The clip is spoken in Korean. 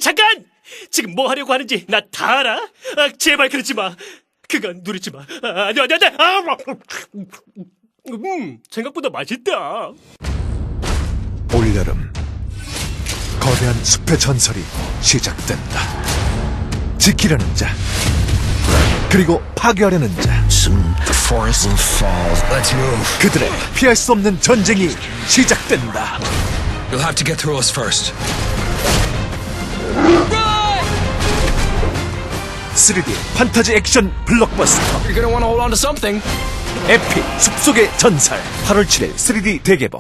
잠깐! 지금 뭐 하려고 하는지 나 다 알아? 제발 그러지 마. 그건 누르지 마. 안 돼, 안 돼, 안 돼! 생각보다 맛있다. 올여름 거대한 숲의 전설이 시작된다. 지키려는 자, 그리고 파괴하려는 자, Soon the forest will fall. Let's move. 그들의 피할 수 없는 전쟁이 시작된다. You'll have to get through us first. 3D 판타지 액션 블록버스터 You're gonna want to hold on to something. 에픽 숲속의 전설 8월 7일 3D 대개봉.